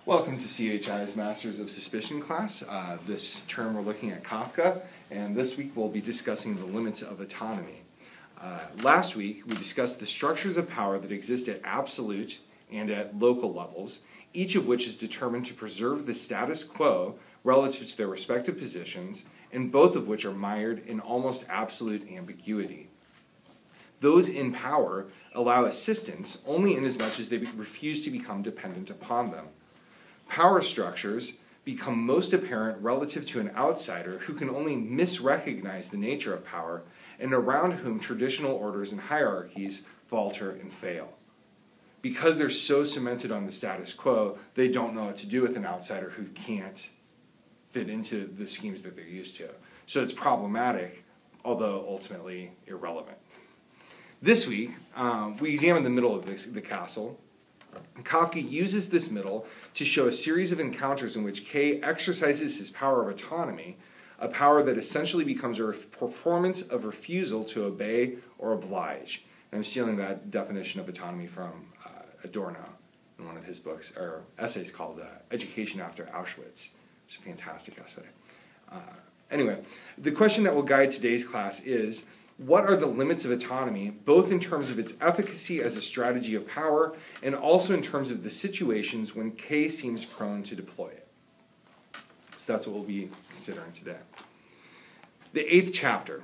Welcome to CHI's Masters of Suspicion class. This term we're looking at Kafka, and this week we'll be discussing the limits of autonomy. Last week we discussed the structures of power that exist at absolute and at local levels, each of which is determined to preserve the status quo relative to their respective positions, and both of which are mired in almost absolute ambiguity. Those in power allow assistance only inasmuch as they refuse to become dependent upon them. Power structures become most apparent relative to an outsider who can only misrecognize the nature of power and around whom traditional orders and hierarchies falter and fail. Because they're so cemented on the status quo, they don't know what to do with an outsider who can't fit into the schemes that they're used to. So it's problematic, although ultimately irrelevant. This week, we examine the middle of the castle. Kafka uses this middle to show a series of encounters in which K exercises his power of autonomy, a power that essentially becomes a performance of refusal to obey or oblige. And I'm stealing that definition of autonomy from Adorno in one of his books, or essays called Education After Auschwitz. It's a fantastic essay. Anyway, the question that will guide today's class is, what are the limits of autonomy, both in terms of its efficacy as a strategy of power and also in terms of the situations when K seems prone to deploy it? So that's what we'll be considering today. The 8th chapter.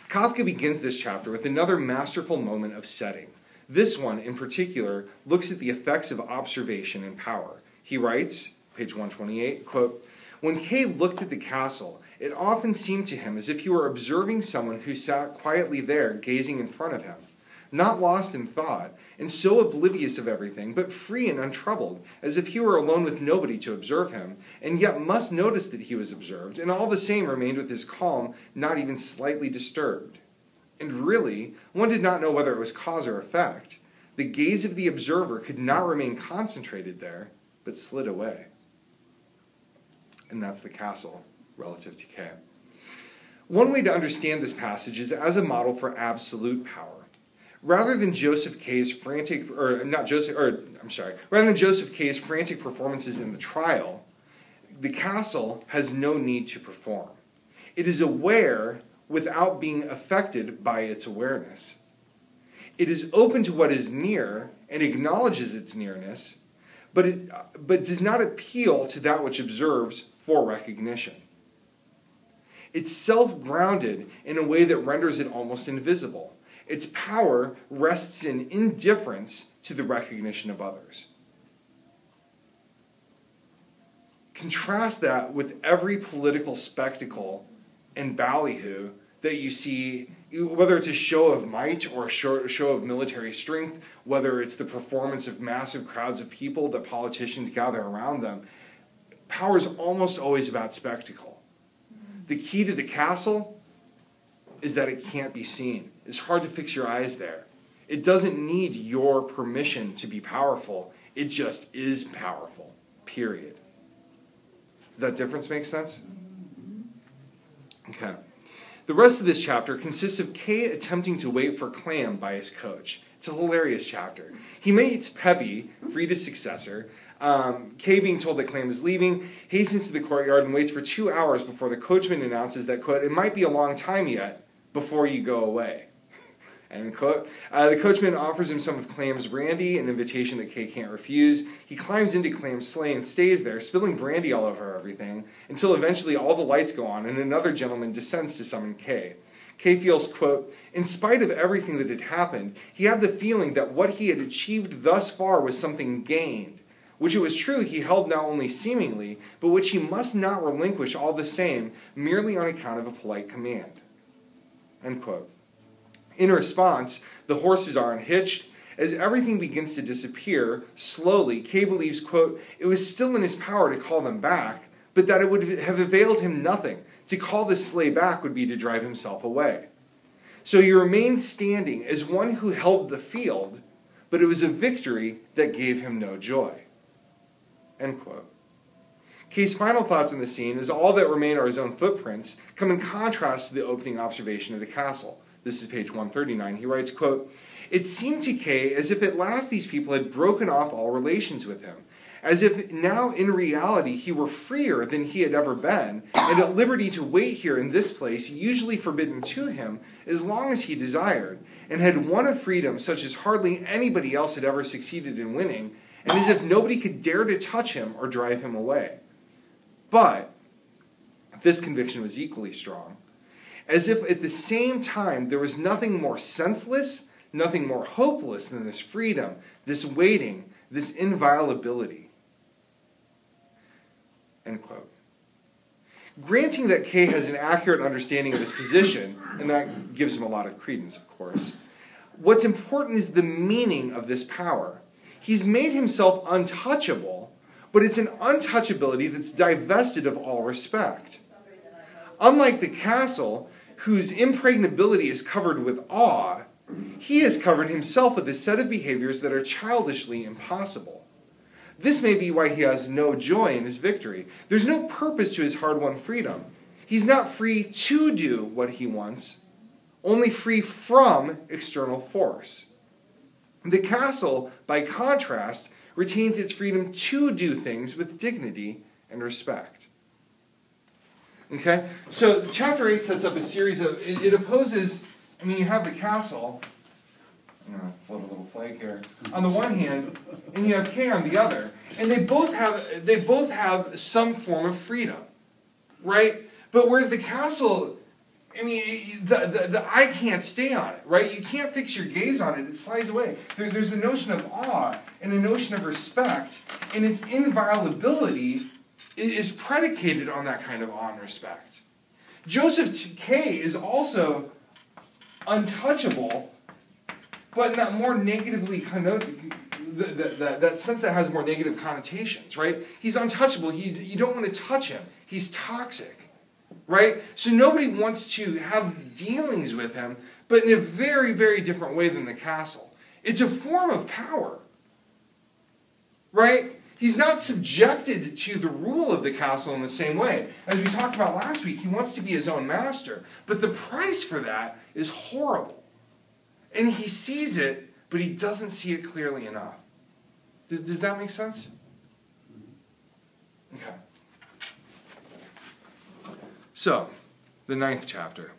Kafka begins this chapter with another masterful moment of setting. This one, in particular, looks at the effects of observation and power. He writes, page 128, quote, "When K looked at the castle, it often seemed to him as if he were observing someone who sat quietly there gazing in front of him, not lost in thought, and so oblivious of everything, but free and untroubled, as if he were alone with nobody to observe him, and yet must notice that he was observed, and all the same remained with his calm, not even slightly disturbed. And really, one did not know whether it was cause or effect. The gaze of the observer could not remain concentrated there, but slid away." And that's the castle relative to K. One way to understand this passage is as a model for absolute power. Rather than Joseph K's frantic performances in the trial, the castle has no need to perform. It is aware without being affected by its awareness. It is open to what is near and acknowledges its nearness, but does not appeal to that which observes for recognition. It's self-grounded in a way that renders it almost invisible. Its power rests in indifference to the recognition of others. Contrast that with every political spectacle and ballyhoo that you see, whether it's a show of might or a show of military strength, whether it's the performance of massive crowds of people that politicians gather around them. Power is almost always about spectacle. The key to the castle is that it can't be seen. It's hard to fix your eyes there. It doesn't need your permission to be powerful. It just is powerful, period. Does that difference make sense? Okay. The rest of this chapter consists of K attempting to wait for Clam by his coach. It's a hilarious chapter. He meets Peppy, Frida's successor. K, being told that Clam is leaving, hastens to the courtyard and waits for 2 hours before the coachman announces that, quote, "It might be a long time yet before you go away." End quote. The coachman offers him some of Clam's brandy, an invitation that K can't refuse. He climbs into Clam's sleigh and stays there, spilling brandy all over everything, until eventually all the lights go on and another gentleman descends to summon K. K feels, quote, "In spite of everything that had happened, he had the feeling that what he had achieved thus far was something gained, which it was true he held now only seemingly, but which he must not relinquish all the same, merely on account of a polite command." End quote. In response, the horses are unhitched. As everything begins to disappear, slowly, K believes, quote, "It was still in his power to call them back, but that it would have availed him nothing. To call this sleigh back would be to drive himself away. So he remained standing as one who held the field, but it was a victory that gave him no joy." End quote. K's final thoughts on the scene, as all that remain are his own footprints, come in contrast to the opening observation of the castle. This is page 139. He writes, quote, "It seemed to K as if at last these people had broken off all relations with him, as if now in reality he were freer than he had ever been, and at liberty to wait here in this place, usually forbidden to him, as long as he desired, and had won a freedom such as hardly anybody else had ever succeeded in winning, and as if nobody could dare to touch him or drive him away. But this conviction was equally strong, as if at the same time there was nothing more senseless, nothing more hopeless than this freedom, this waiting, this inviolability. End quote. Granting that Kay has an accurate understanding of his position, and that gives him a lot of credence, of course, what's important is the meaning of this power. He's made himself untouchable, but it's an untouchability that's divested of all respect. Unlike the castle, whose impregnability is covered with awe, he has covered himself with a set of behaviors that are childishly impossible. This may be why he has no joy in his victory. There's no purpose to his hard-won freedom. He's not free to do what he wants, only free from external force. The castle, by contrast, retains its freedom to do things with dignity and respect. Okay? So chapter 8 sets up a series of, it opposes, you have the castle, I'm going to float a little flag here, on the one hand, and you have Kay on the other. And they both have some form of freedom, right? But whereas the castle, the eye can't stay on it, right? You can't fix your gaze on it. It slides away. There's a notion of awe and a notion of respect, and its inviolability is predicated on that kind of awe and respect. Joseph Kay is also untouchable, but in that more negatively that sense that has more negative connotations, right? He's untouchable. You don't want to touch him. He's toxic, right? So nobody wants to have dealings with him, but in a very, very different way than the castle. It's a form of power, right? He's not subjected to the rule of the castle in the same way. As we talked about last week, he wants to be his own master, but the price for that is horrible. And he sees it, but he doesn't see it clearly enough. Does that make sense? Okay. So, the 9th chapter.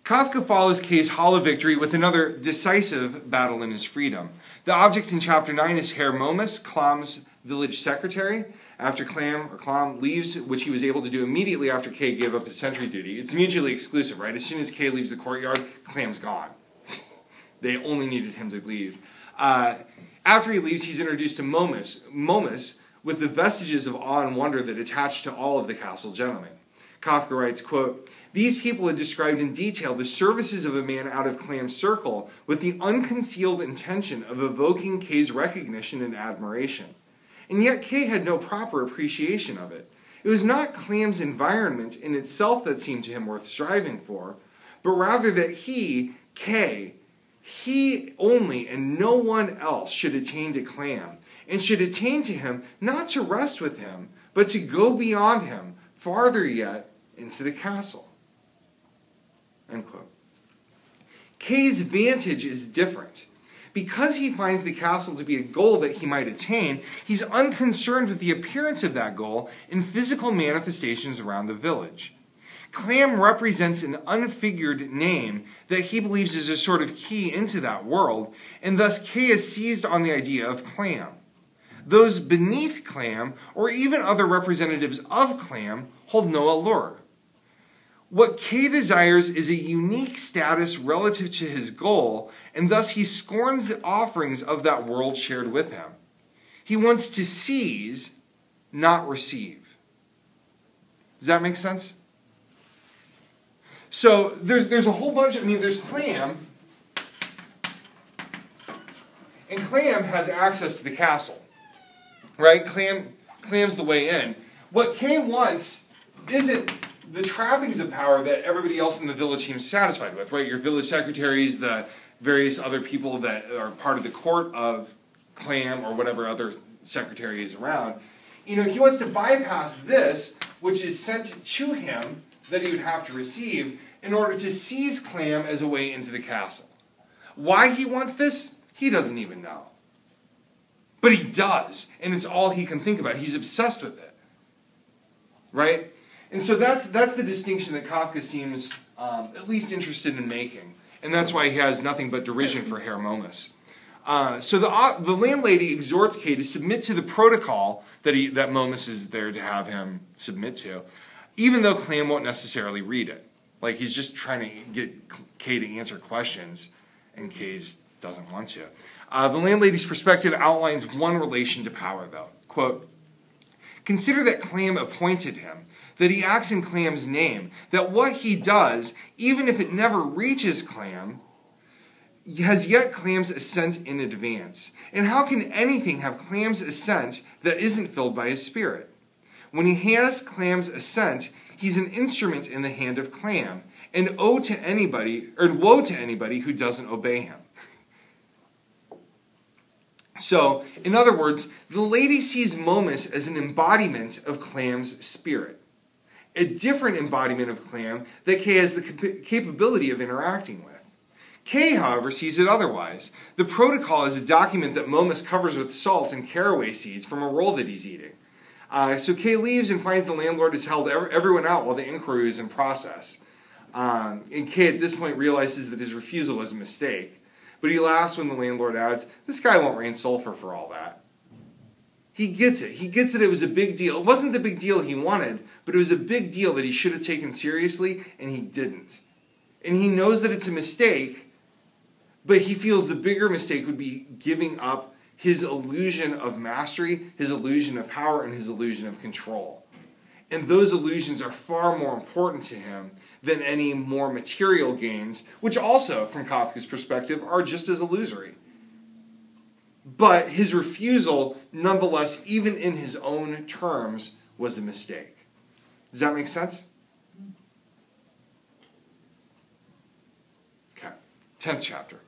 Kafka follows Kay's hollow victory with another decisive battle in his freedom. The object in chapter 9 is Herr Momus, Klam's village secretary, after Klam leaves, which he was able to do immediately after Kay gave up his sentry duty. It's mutually exclusive, right? As soon as Kay leaves the courtyard, Klam's gone. They only needed him to leave. After he leaves, he's introduced to Momus with the vestiges of awe and wonder that attach to all of the castle gentlemen. Kafka writes, quote, "These people had described in detail the services of a man out of Klam's circle with the unconcealed intention of evoking Kay's recognition and admiration. And yet Kay had no proper appreciation of it. It was not Klam's environment in itself that seemed to him worth striving for, but rather that he, Kay, he only and no one else should attain to Klam, and should attain to him not to rest with him, but to go beyond him, farther yet, into the castle." End quote. Kay's vantage is different. Because he finds the castle to be a goal that he might attain, he's unconcerned with the appearance of that goal in physical manifestations around the village. Klam represents an unfigured name that he believes is a sort of key into that world, and thus Kay is seized on the idea of Klam. Those beneath Klam, or even other representatives of Klam, hold no allure. What Kay desires is a unique status relative to his goal, and thus he scorns the offerings of that world shared with him. He wants to seize, not receive. Does that make sense? So there's a whole bunch, there's Klam, and Klam has access to the castle, right? Klam's the way in. What Kay wants isn't the trappings of power that everybody else in the village seems satisfied with, right? Your village secretaries, the various other people that are part of the court of Klam or whatever other secretary is around. He wants to bypass this, which is sent to him that he would have to receive in order to seize Klam as a way into the castle. Why he wants this, he doesn't even know. But he does, and it's all he can think about. He's obsessed with it, right? And so that's the distinction that Kafka seems at least interested in making, and that's why he has nothing but derision for Herr Momus. So the landlady exhorts K to submit to the protocol that Momus is there to have him submit to, even though Clam won't necessarily read it. Like, he's just trying to get K to answer questions, and K doesn't want to. The landlady's perspective outlines one relation to power, though. Quote, consider that Clam appointed him, that he acts in Clam's name, that what he does, even if it never reaches Clam, has yet Clam's assent in advance. And how can anything have Clam's assent that isn't filled by his spirit? When he has Clam's assent, he's an instrument in the hand of Clam, and woe to anybody who doesn't obey him. So, in other words, the lady sees Momus as an embodiment of Clam's spirit, a different embodiment of Clam that K has the capability of interacting with. K, however, sees it otherwise. The protocol is a document that Momus covers with salt and caraway seeds from a roll that he's eating. So K leaves and finds the landlord has held everyone out while the inquiry is in process. And K at this point realizes that his refusal was a mistake. But he laughs when the landlord adds, this guy won't rain sulfur for all that. He gets it. He gets that it was a big deal. It wasn't the big deal he wanted, but it was a big deal that he should have taken seriously, and he didn't. And he knows that it's a mistake, but he feels the bigger mistake would be giving up his illusion of mastery, his illusion of power, and his illusion of control. And those illusions are far more important to him than any more material gains, which also, from Kafka's perspective, are just as illusory. But his refusal, nonetheless, even in his own terms, was a mistake. Does that make sense? Okay, 10th chapter.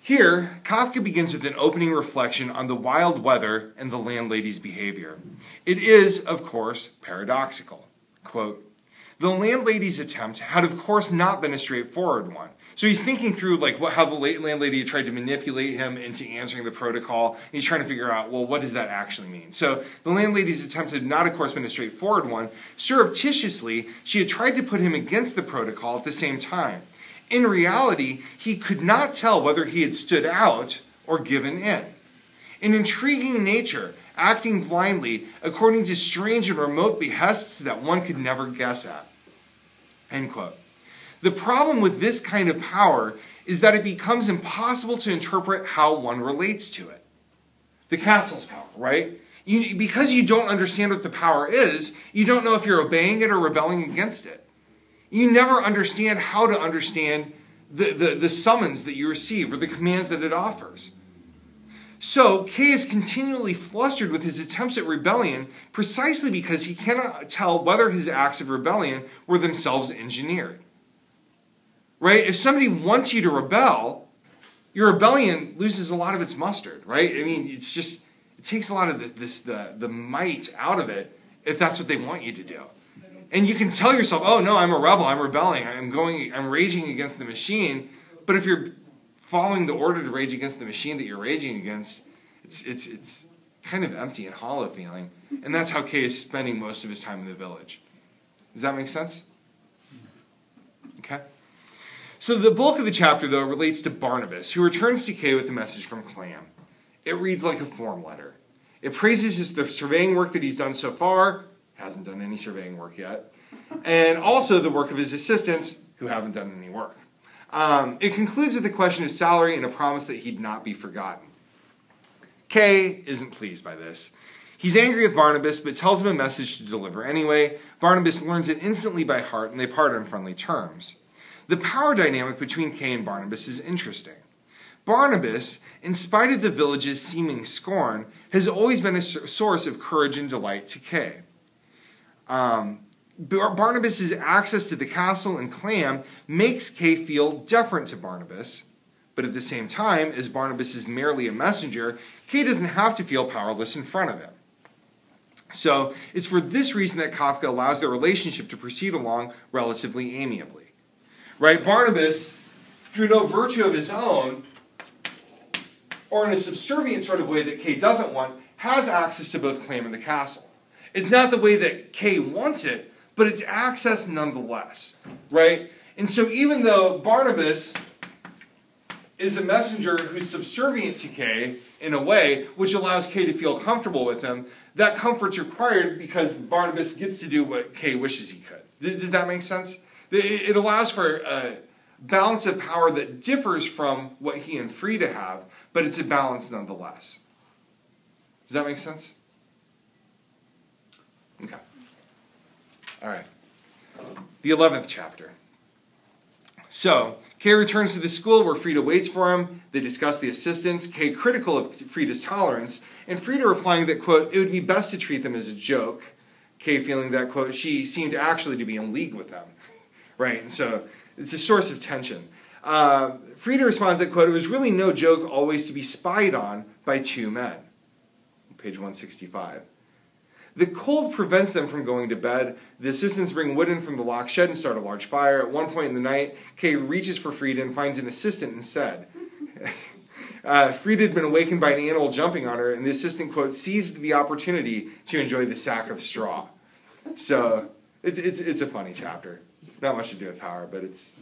Here, Kafka begins with an opening reflection on the wild weather and the landlady's behavior. It is, of course, paradoxical. Quote, the landlady's attempt had, of course, not been a straightforward one. So he's thinking through how the landlady tried to manipulate him into answering the protocol. And he's trying to figure out, well, what does that actually mean? So the landlady's attempt had not, of course, been a straightforward one. Surreptitiously, she had tried to put him against the protocol at the same time. In reality, he could not tell whether he had stood out or given in. An intriguing nature, acting blindly according to strange and remote behests that one could never guess at. End quote. The problem with this kind of power is that it becomes impossible to interpret how one relates to it. The castle's power, right? Because you don't understand what the power is, you don't know if you're obeying it or rebelling against it. You never understand how to understand the summons that you receive or the commands that it offers. So K is continually flustered with his attempts at rebellion precisely because he cannot tell whether his acts of rebellion were themselves engineered. Right? If somebody wants you to rebel, your rebellion loses a lot of its mustard, right? I mean, it takes a lot of the might out of it if that's what they want you to do. And you can tell yourself, oh no, I'm a rebel, I'm rebelling, I'm raging against the machine. But if you're following the order to rage against the machine that you're raging against, it's kind of empty and hollow feeling. And that's how K is spending most of his time in the village. Does that make sense? Okay. So the bulk of the chapter, though, relates to Barnabas, who returns to K with a message from Clam. It reads like a form letter. It praises the surveying work that he's done so far, hasn't done any surveying work yet, and also the work of his assistants, who haven't done any work. It concludes with a question of salary and a promise that he'd not be forgotten. K isn't pleased by this. He's angry with Barnabas, but tells him a message to deliver anyway. Barnabas learns it instantly by heart, and they part on friendly terms. The power dynamic between K and Barnabas is interesting. Barnabas, in spite of the village's seeming scorn, has always been a source of courage and delight to K. Barnabas' access to the castle and Clam makes K feel deferent to Barnabas, but at the same time, as Barnabas is merely a messenger, K doesn't have to feel powerless in front of him. So it's for this reason that Kafka allows their relationship to proceed along relatively amiably. Right? Barnabas, through no virtue of his own, or in a subservient sort of way that K doesn't want, has access to both claim and the castle. It's not the way that K wants it, but it's access nonetheless, right? And so even though Barnabas is a messenger who's subservient to K in a way, which allows K to feel comfortable with him, that comfort's required because Barnabas gets to do what K wishes he could. Does that make sense? It allows for a balance of power that differs from what he and Frida have, but it's a balance nonetheless. Does that make sense? Okay. All right. The 11th chapter. So, K returns to the school where Frida waits for him. They discuss the assistants, K critical of Frida's tolerance, and Frida replying that, quote, it would be best to treat them as a joke. K feeling that, quote, she seemed actually to be in league with them. Right? And so, it's a source of tension. Frida responds that, quote, it was really no joke always to be spied on by two men. Page 165. The cold prevents them from going to bed. The assistants bring wood in from the locked shed and start a large fire. At one point in the night, Kay reaches for Frida and finds an assistant instead. Frida had been awakened by an animal jumping on her, and the assistant, quote, seized the opportunity to enjoy the sack of straw. So, it's a funny chapter. Not much to do with power, but it's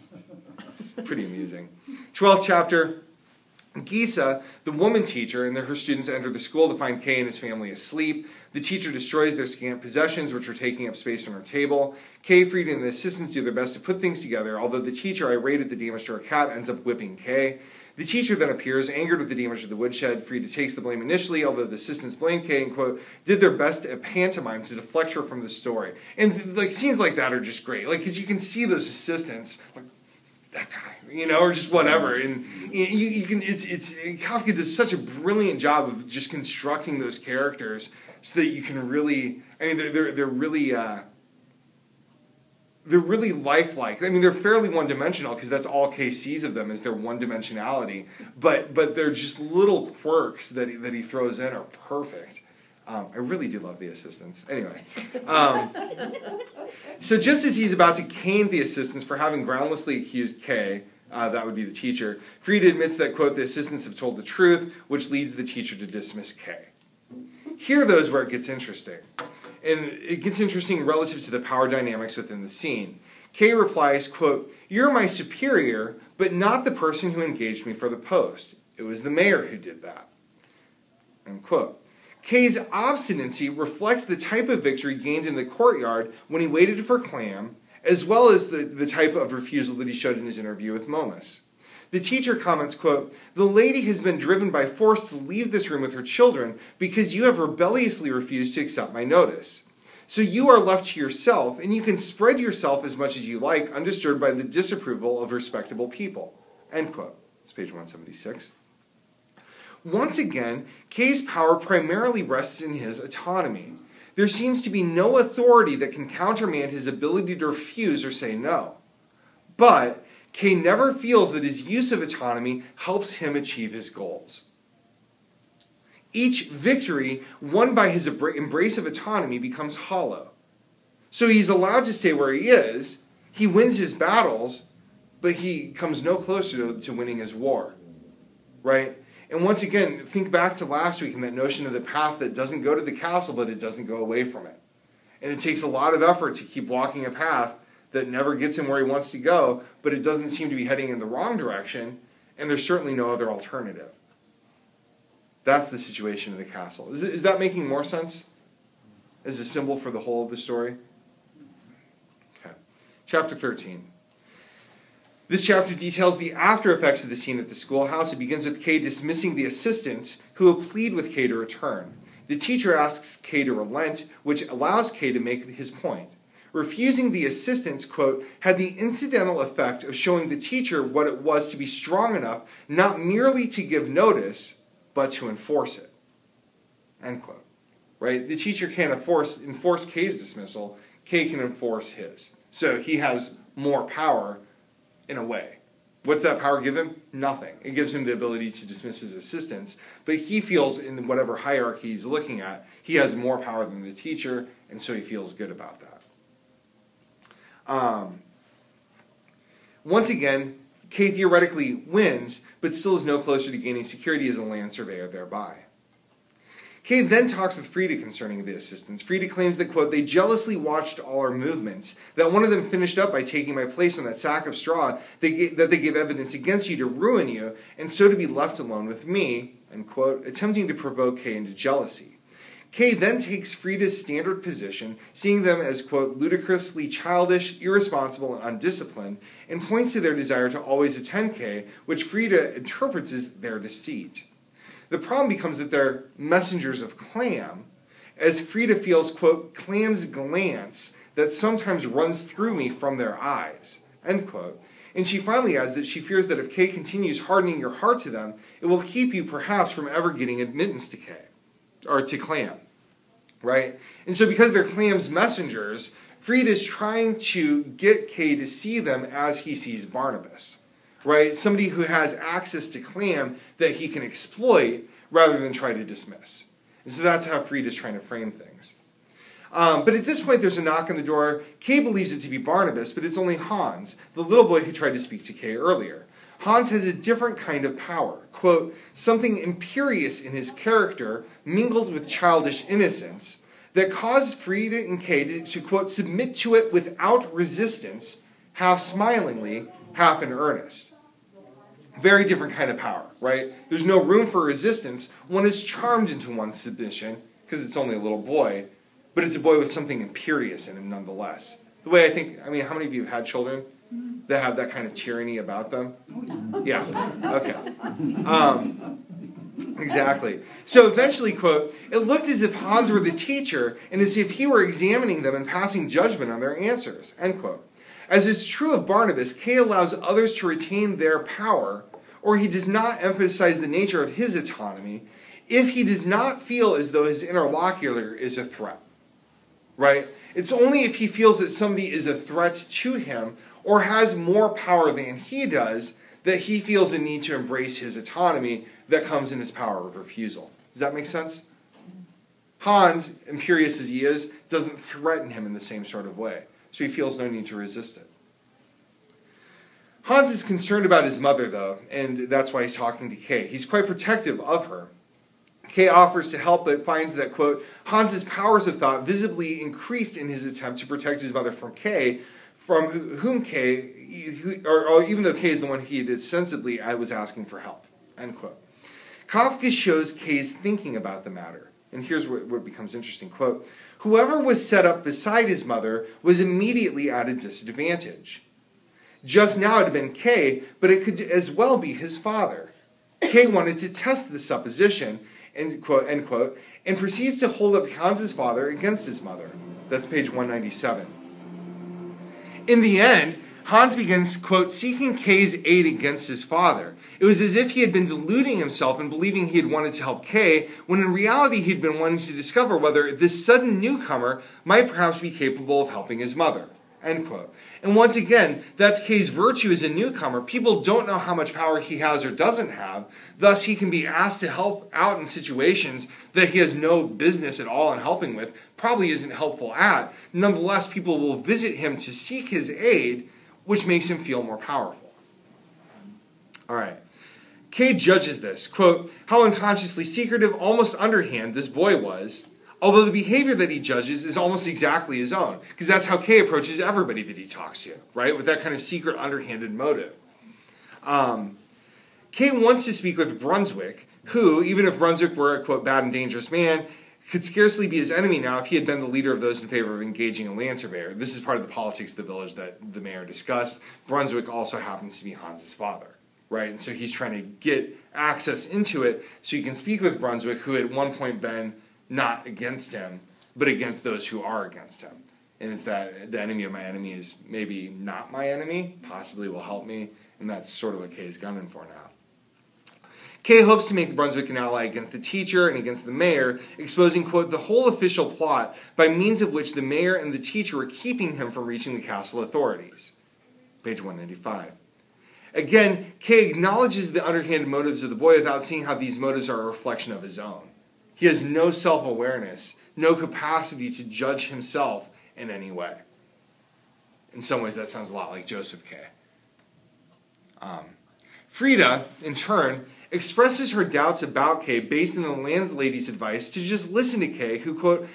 pretty amusing. 12th chapter. Gisa, the woman teacher, and her students enter the school to find Kay and his family asleep. The teacher destroys their scant possessions, which are taking up space on her table. Kay, Frida, and the assistants do their best to put things together, although the teacher, irate at the damage to her cat, ends up whipping Kay. The teacher then appears, angered with the damage to the woodshed. Frida takes the blame initially, although the assistants blame Kay and, quote, did their best at pantomime to deflect her from the story. And, scenes like that are just great. Because you can see those assistants, that guy, or just whatever. And you can. Kafka does such a brilliant job of just constructing those characters so that you can really. They're really lifelike. They're fairly one-dimensional because that's all K sees of them is their one-dimensionality. But they're just little quirks that he throws in are perfect. I really do love the assistants. Anyway. So just as he's about to cane the assistants for having groundlessly accused Kay, that would be the teacher, Frida admits that, quote, the assistants have told the truth, which leads the teacher to dismiss Kay. Here, though, is where it gets interesting. And it gets interesting relative to the power dynamics within the scene. Kay replies, quote, you're my superior, but not the person who engaged me for the post. It was the mayor who did that. End quote. Kay's obstinacy reflects the type of victory gained in the courtyard when he waited for Clam, as well as the type of refusal that he showed in his interview with Momus. The teacher comments, quote, the lady has been driven by force to leave this room with her children because you have rebelliously refused to accept my notice. So you are left to yourself, and you can spread yourself as much as you like, undisturbed by the disapproval of respectable people. End quote. It's page 176. Once again, Kay's power primarily rests in his autonomy. There seems to be no authority that can countermand his ability to refuse or say no. But Kay never feels that his use of autonomy helps him achieve his goals. Each victory won by his embrace of autonomy becomes hollow. So he's allowed to stay where he is, he wins his battles, but he comes no closer to winning his war. Right? And once again, think back to last week and that notion of the path that doesn't go to the castle, but it doesn't go away from it. And it takes a lot of effort to keep walking a path that never gets him where he wants to go, but it doesn't seem to be heading in the wrong direction, and there's certainly no other alternative. That's the situation of the castle. Is that making more sense as a symbol for the whole of the story? Okay. Chapter 13. This chapter details the after effects of the scene at the schoolhouse. It begins with Kay dismissing the assistants who will plead with Kay to return. The teacher asks Kay to relent, which allows Kay to make his point. Refusing the assistants, quote, had the incidental effect of showing the teacher what it was to be strong enough not merely to give notice, but to enforce it. End quote. Right? The teacher can't enforce Kay's dismissal. Kay can enforce his. So he has more power in a way. What's that power give him? Nothing. It gives him the ability to dismiss his assistants, but he feels in whatever hierarchy he's looking at, he has more power than the teacher, and so he feels good about that. Once again, K theoretically wins, but still is no closer to gaining security as a land surveyor thereby. K then talks with Frida concerning the assistants. Frida claims that, quote, they jealously watched all our movements, that one of them finished up by taking my place on that sack of straw, that they gave evidence against you to ruin you, and so to be left alone with me, end quote, attempting to provoke K into jealousy. K then takes Frida's standard position, seeing them as, quote, ludicrously childish, irresponsible, and undisciplined, and points to their desire to always attend K, which Frida interprets as their deceit. The problem becomes that they're messengers of Clam, as Frida feels, quote, Clam's glance that sometimes runs through me from their eyes, end quote. And she finally adds that she fears that if K continues hardening your heart to them, it will keep you perhaps from ever getting admittance to K, or to Clam, right? And so because they're Clam's messengers, Frida's trying to get K to see them as he sees Barnabas. Right? Somebody who has access to Clam that he can exploit rather than try to dismiss. And so that's how Frida's trying to frame things. But at this point, there's a knock on the door. Kay believes it to be Barnabas, but it's only Hans, the little boy who tried to speak to Kay earlier. Hans has a different kind of power. Quote, something imperious in his character, mingled with childish innocence, that causes Frida and Kay to, quote, submit to it without resistance, half smilingly, half in earnest. Very different kind of power, right? There's no room for resistance. One is charmed into one's submission because it's only a little boy, but it's a boy with something imperious in him nonetheless. The way how many of you have had children that have that kind of tyranny about them? Yeah, okay. Exactly. So eventually, quote, it looked as if Hans were the teacher and as if he were examining them and passing judgment on their answers, end quote. As is true of Barnabas, K allows others to retain their power, or he does not emphasize the nature of his autonomy, if he does not feel as though his interlocutor is a threat. Right? It's only if he feels that somebody is a threat to him or has more power than he does that he feels a need to embrace his autonomy that comes in his power of refusal. Does that make sense? Hans, imperious as he is, doesn't threaten him in the same sort of way. So he feels no need to resist it. Hans is concerned about his mother, though, and that's why he's talking to Kay. He's quite protective of her. Kay offers to help, but finds that, quote, Hans's powers of thought visibly increased in his attempt to protect his mother from Kay, from whom Kay, or even though Kay is the one he did sensibly, I was asking for help, end quote. Kafka shows Kay's thinking about the matter. And here's what becomes interesting, quote, whoever was set up beside his mother was immediately at a disadvantage. Just now it had been Kay, but it could as well be his father. Kay wanted to test the supposition, end quote, and proceeds to hold up Hans's father against his mother. That's page 197. In the end, Hans begins, quote, seeking Kay's aid against his father. It was as if he had been deluding himself and believing he had wanted to help Kay, when in reality he had been wanting to discover whether this sudden newcomer might perhaps be capable of helping his mother, end quote. And once again, that's Kay's virtue as a newcomer. People don't know how much power he has or doesn't have. Thus, he can be asked to help out in situations that he has no business at all in helping with, probably isn't helpful at. Nonetheless, people will visit him to seek his aid, which makes him feel more powerful. All right. Kay judges this, quote, how unconsciously secretive, almost underhand this boy was, although the behavior that he judges is almost exactly his own, because that's how Kay approaches everybody that he talks to, right, with that kind of secret, underhanded motive. Kay wants to speak with Brunswick, who, even if Brunswick were a, quote, bad and dangerous man, could scarcely be his enemy now if he had been the leader of those in favor of engaging a land surveyor. This is part of the politics of the village that the mayor discussed. Brunswick also happens to be Hans's father, right? And so he's trying to get access into it so he can speak with Brunswick, who at one point been not against him, but against those who are against him. And it's that the enemy of my enemy is maybe not my enemy, possibly will help me, and that's sort of what Kay is gunning for now. Kay hopes to make Brunswick an ally against the teacher and against the mayor, exposing, quote, the whole official plot by means of which the mayor and the teacher were keeping him from reaching the castle authorities. Page 195. Again, Kay acknowledges the underhanded motives of the boy without seeing how these motives are a reflection of his own. He has no self-awareness, no capacity to judge himself in any way. In some ways, that sounds a lot like Joseph Kay. Frida, in turn, expresses her doubts about Kay based on the landlady's advice to just listen to Kay, who, quote,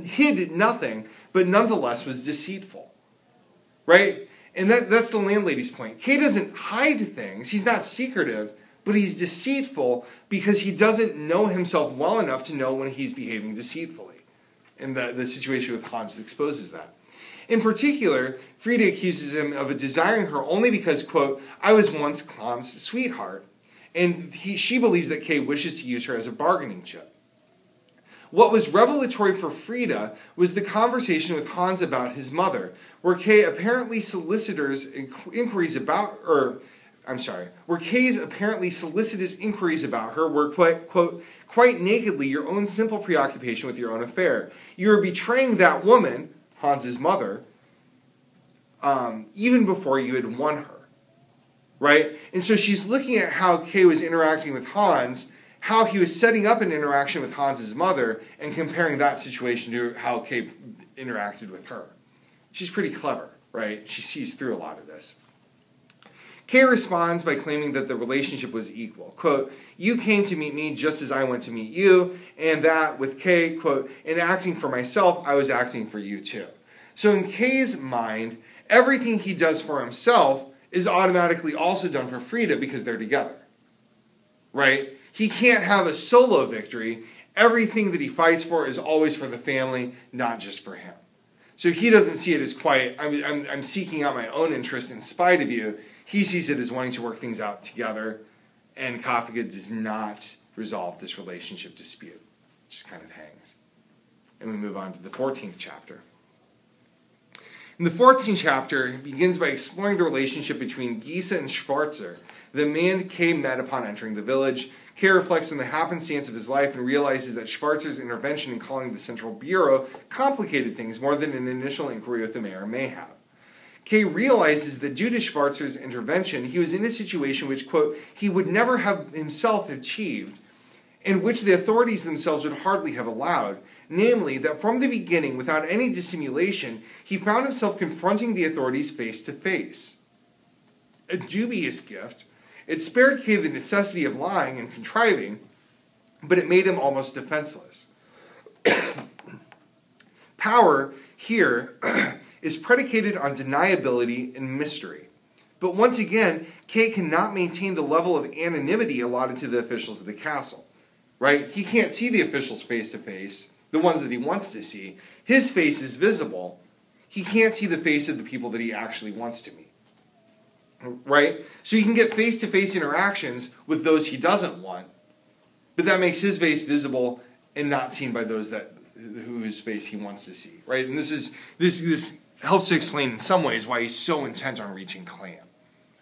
hid nothing, but nonetheless was deceitful. Right? And that's the landlady's point. Kay doesn't hide things. He's not secretive, but he's deceitful because he doesn't know himself well enough to know when he's behaving deceitfully. And the situation with Hans exposes that. In particular, Frida accuses him of desiring her only because, quote, I was once Klam's sweetheart. And she believes that Kay wishes to use her as a bargaining chip. What was revelatory for Frida was the conversation with Hans about his mother, where Kay apparently where Kay's apparently solicitous inquiries about her were, quote, quite nakedly your own simple preoccupation with your own affair. You are betraying that woman, Hans's mother, even before you had won her. Right? And so she's looking at how Kay was interacting with Hans, how he was setting up an interaction with Hans's mother, and comparing that situation to how Kay interacted with her. She's pretty clever, right? She sees through a lot of this. Kay responds by claiming that the relationship was equal. Quote, you came to meet me just as I went to meet you, and that with Kay, quote, in acting for myself, I was acting for you too. So in Kay's mind, everything he does for himself is automatically also done for Frida because they're together. Right? He can't have a solo victory. Everything that he fights for is always for the family, not just for him. So he doesn't see it as quite, I'm seeking out my own interest in spite of you. He sees it as wanting to work things out together, and Kafka does not resolve this relationship dispute. It just kind of hangs. And we move on to the 14th chapter. In the 14th chapter, it begins by exploring the relationship between Gisa and Schwarzer, the man Kay met upon entering the village. Kay reflects on the happenstance of his life and realizes that Schwarzer's intervention in calling the Central Bureau complicated things more than an initial inquiry with the mayor may have. Kay realizes that due to Schwarzer's intervention, he was in a situation which, quote, he would never have himself achieved, and which the authorities themselves would hardly have allowed, namely, that from the beginning, without any dissimulation, he found himself confronting the authorities face to face. A dubious gift. It spared Kay the necessity of lying and contriving, but it made him almost defenseless. Power here is predicated on deniability and mystery. But once again, Kay cannot maintain the level of anonymity allotted to the officials of the castle. Right? He can't see the officials face to face, the ones that he wants to see. His face is visible. He can't see the face of the people that he actually wants to meet. Right? So he can get face-to-face interactions with those he doesn't want, but that makes his face visible and not seen by those whose face he wants to see. Right? And this helps to explain in some ways why he's so intent on reaching Clam.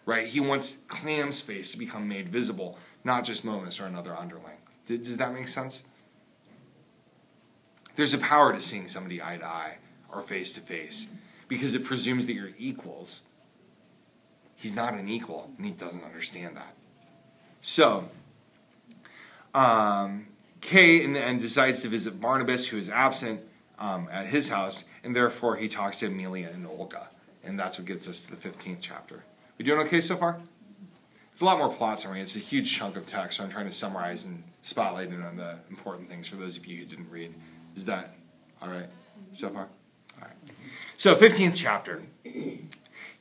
Right? He wants Clam's face to become made visible, not just Momus or another underling. Does that make sense? There's a power to seeing somebody eye to eye or face to face because it presumes that you're equals. He's not an equal, and he doesn't understand that. So, Kay, in the end, decides to visit Barnabas, who is absent, at his house, and therefore he talks to Amelia and Olga. And that's what gets us to the 15th chapter. We doing okay so far? It's a lot more plot summary. It's a huge chunk of text, so I'm trying to summarize and spotlight in on the important things for those of you who didn't read. Is that all right so far? All right. So, 15th chapter.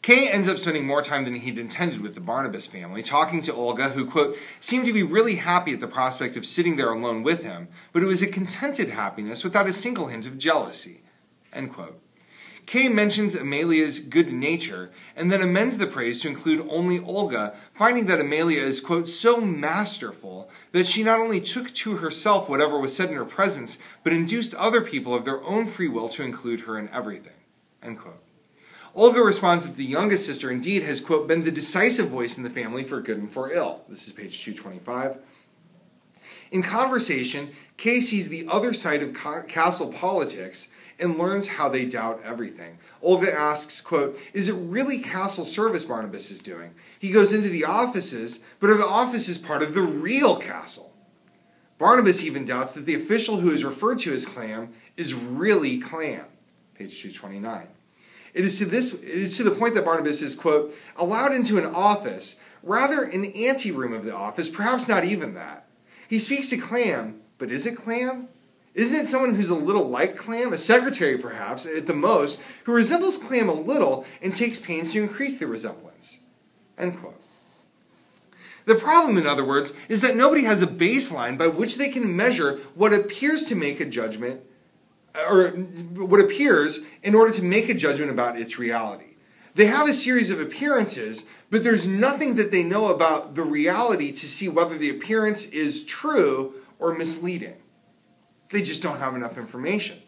Kay ends up spending more time than he'd intended with the Barnabas family, talking to Olga, who, quote, seemed to be really happy at the prospect of sitting there alone with him, but it was a contented happiness without a single hint of jealousy, end quote. Kay mentions Amelia's good nature, and then amends the praise to include only Olga, finding that Amelia is, quote, so masterful that she not only took to herself whatever was said in her presence, but induced other people of their own free will to include her in everything, end quote. Olga responds that the youngest sister indeed has, quote, been the decisive voice in the family for good and for ill. This is page 225. In conversation, Kay sees the other side of castle politics and learns how they doubt everything. Olga asks, quote, is it really castle service Barnabas is doing? He goes into the offices, but are the offices part of the real castle? Barnabas even doubts that the official who is referred to as Clam is really Clam. Page 229. It is to the point that Barnabas is, quote, allowed into an office rather an anteroom of the office, perhaps not even that. He speaks to Clam, but is it Clam? Isn't it someone who's a little like Clam, a secretary perhaps, at the most, who resembles Clam a little and takes pains to increase the resemblance? End quote. The problem, in other words, is that nobody has a baseline by which they can measure what appears to make a judgment, or what appears in order to make a judgment about its reality. They have a series of appearances, but there's nothing that they know about the reality to see whether the appearance is true or misleading. They just don't have enough information.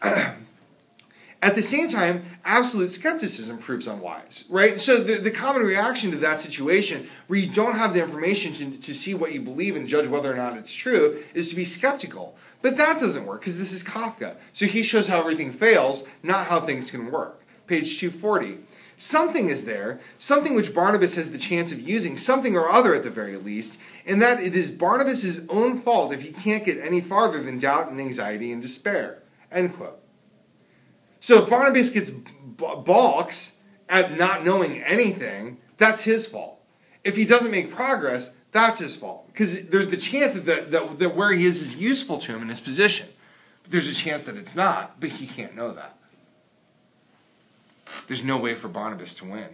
At the same time, absolute skepticism proves unwise, right? So the common reaction to that situation, where you don't have the information to see what you believe and judge whether or not it's true, is to be skeptical. But that doesn't work, because this is Kafka. So he shows how everything fails, not how things can work. Page 240. Something is there, something which Barnabas has the chance of using, something or other at the very least, and that it is Barnabas' own fault if he can't get any farther than doubt and anxiety and despair. End quote. So if Barnabas gets balks at not knowing anything, that's his fault. If he doesn't make progress, that's his fault. Because there's the chance that where he is useful to him in his position. But there's a chance that it's not, but he can't know that. There's no way for Barnabas to win.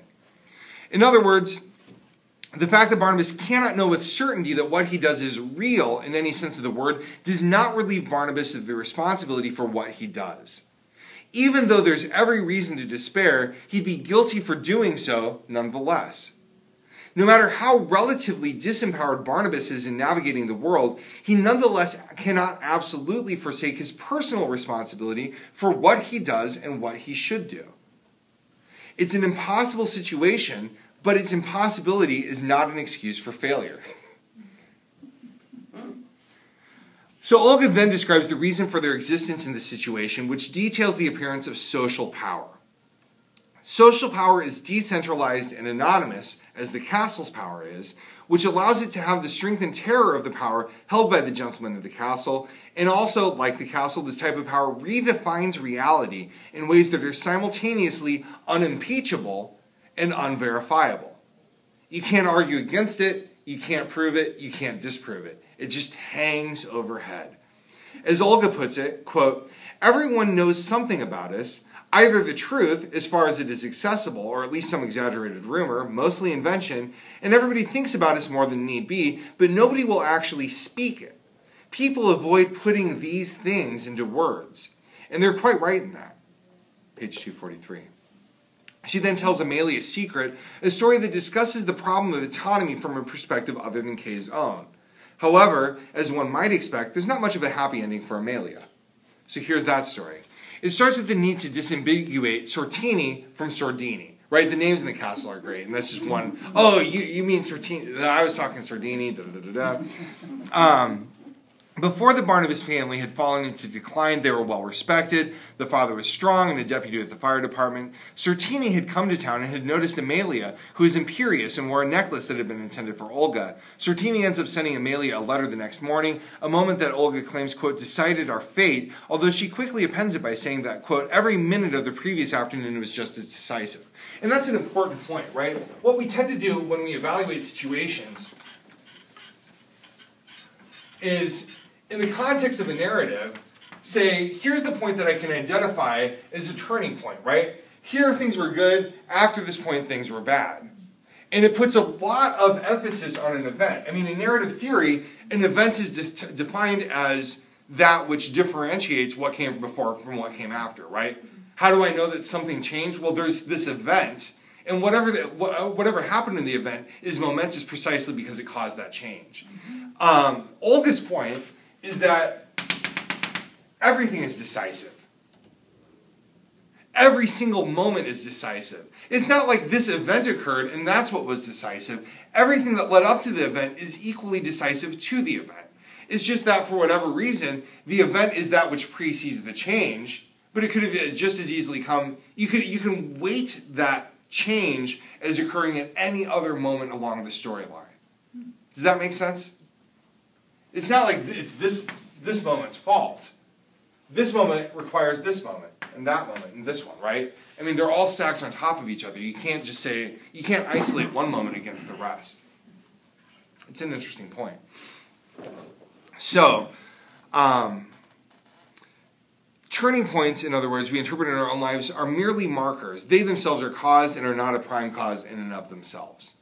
In other words, the fact that Barnabas cannot know with certainty that what he does is real in any sense of the word does not relieve Barnabas of the responsibility for what he does. Even though there's every reason to despair, he'd be guilty for doing so nonetheless. No matter how relatively disempowered Barnabas is in navigating the world, he nonetheless cannot absolutely forsake his personal responsibility for what he does and what he should do. It's an impossible situation, but its impossibility is not an excuse for failure. So Olga then describes the reason for their existence in this situation, which details the appearance of social power. Social power is decentralized and anonymous, as the castle's power is, which allows it to have the strength and terror of the power held by the gentlemen of the castle, and also, like the castle, this type of power redefines reality in ways that are simultaneously unimpeachable and unverifiable. You can't argue against it, you can't prove it, you can't disprove it. It just hangs overhead. As Olga puts it, quote, everyone knows something about us, either the truth, as far as it is accessible, or at least some exaggerated rumor, mostly invention, and everybody thinks about us more than need be, but nobody will actually speak it. People avoid putting these things into words, and they're quite right in that. Page 243. She then tells Amelia's secret, a story that discusses the problem of autonomy from a perspective other than Kay's own. However, as one might expect, there's not much of a happy ending for Amelia. So here's that story. It starts with the need to disambiguate Sortini from Sordini, right? The names in the castle are great, and that's just one. Oh, you mean Sortini? I was talking Sordini, da-da-da-da-da. Before the Barnabas family had fallen into decline, they were well respected. The father was strong and a deputy at the fire department. Sortini had come to town and had noticed Amelia, who was imperious and wore a necklace that had been intended for Olga. Sortini ends up sending Amelia a letter the next morning, a moment that Olga claims, quote, decided our fate, although she quickly appends it by saying that, quote, every minute of the previous afternoon was just as decisive. And that's an important point, right? What we tend to do when we evaluate situations is, in the context of a narrative, say, here's the point that I can identify as a turning point, right? Here things were good, after this point things were bad. And it puts a lot of emphasis on an event. I mean, in narrative theory, an event is defined as that which differentiates what came before from what came after, right? How do I know that something changed? Well, there's this event, and whatever happened in the event is momentous precisely because it caused that change. Olga's point is that everything is decisive. Every single moment is decisive. It's not like this event occurred and that's what was decisive. Everything that led up to the event is equally decisive to the event. It's just that for whatever reason, the event is that which precedes the change, but it could have just as easily come. You can weight that change as occurring at any other moment along the storyline. Does that make sense? It's not like it's this moment's fault. this moment requires this moment, and that moment, and this one, right? I mean, they're all stacked on top of each other. You can't just say, you can't isolate one moment against the rest. It's an interesting point. So, turning points, in other words, we interpret in our own lives, are merely markers. They themselves are caused and are not a prime cause in and of themselves.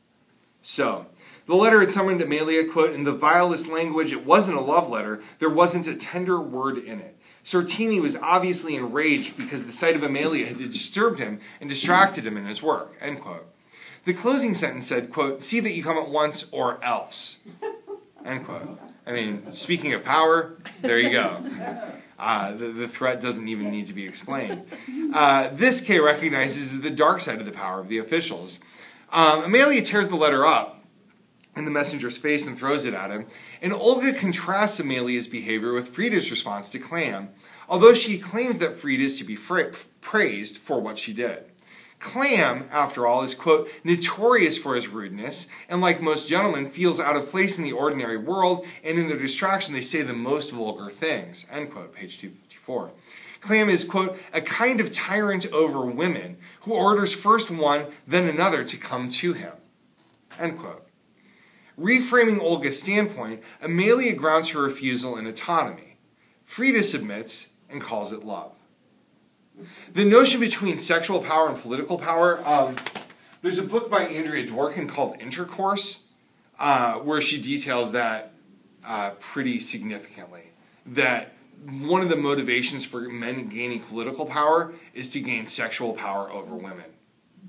So, the letter had summoned Amelia, quote, in the vilest language, it wasn't a love letter, there wasn't a tender word in it. Sortini was obviously enraged because the sight of Amelia had disturbed him and distracted him in his work, end quote. The closing sentence said, quote, see that you come at once or else, end quote. I mean, speaking of power, there you go. The threat doesn't even need to be explained. This Kay recognizes the dark side of the power of the officials. Amelia tears the letter up in the messenger's face and throws it at him, and Olga contrasts Amelia's behavior with Frida's response to Clam, although she claims that Frida is to be praised for what she did. Clam, after all, is, quote, notorious for his rudeness, and like most gentlemen, feels out of place in the ordinary world, and in their distraction they say the most vulgar things, end quote, page 254. Clam is, quote, a kind of tyrant over women, who orders first one, then another to come to him, end quote. Reframing Olga's standpoint, Amelia grounds her refusal in autonomy. Frida submits and calls it love. The notion between sexual power and political power, there's a book by Andrea Dworkin called Intercourse, where she details that pretty significantly. That one of the motivations for men gaining political power is to gain sexual power over women,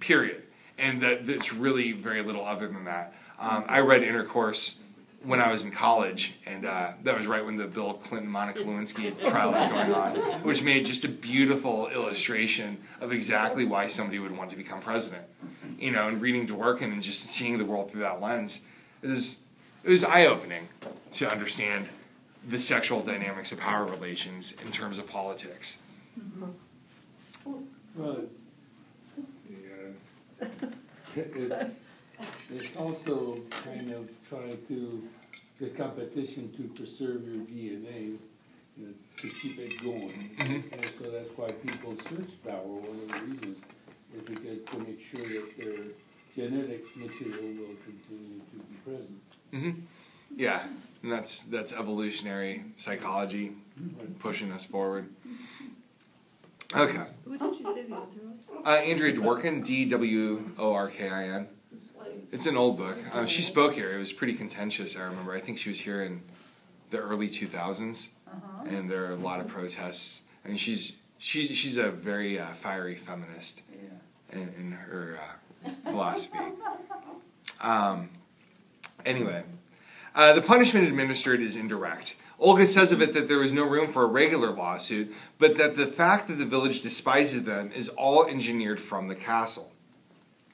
period. And that it's really very little other than that. I read Intercourse when I was in college, and that was right when the Bill Clinton-Monica Lewinsky trial was going on, which made just a beautiful illustration of exactly why somebody would want to become president. You know, and reading Dworkin and just seeing the world through that lens, it was eye-opening to understand the sexual dynamics of power relations in terms of politics. Well, it's also kind of trying to, the competition to preserve your DNA, to keep it going. Mm-hmm. And so that's why people search power. One of the reasons is because to make sure that their genetic material will continue to be present. Mm-hmm. Yeah, and that's evolutionary psychology pushing us forward. Okay. Who did you say the author was? Andrea Dworkin, Dworkin. It's an old book. She spoke here. It was pretty contentious, I remember. I think she was here in the early 2000s, and there are a lot of protests. I mean, she's a very fiery feminist in her philosophy. Anyway, the punishment administered is indirect. Olga says of it that there was no room for a regular lawsuit, but that the fact that the village despises them is all engineered from the castle.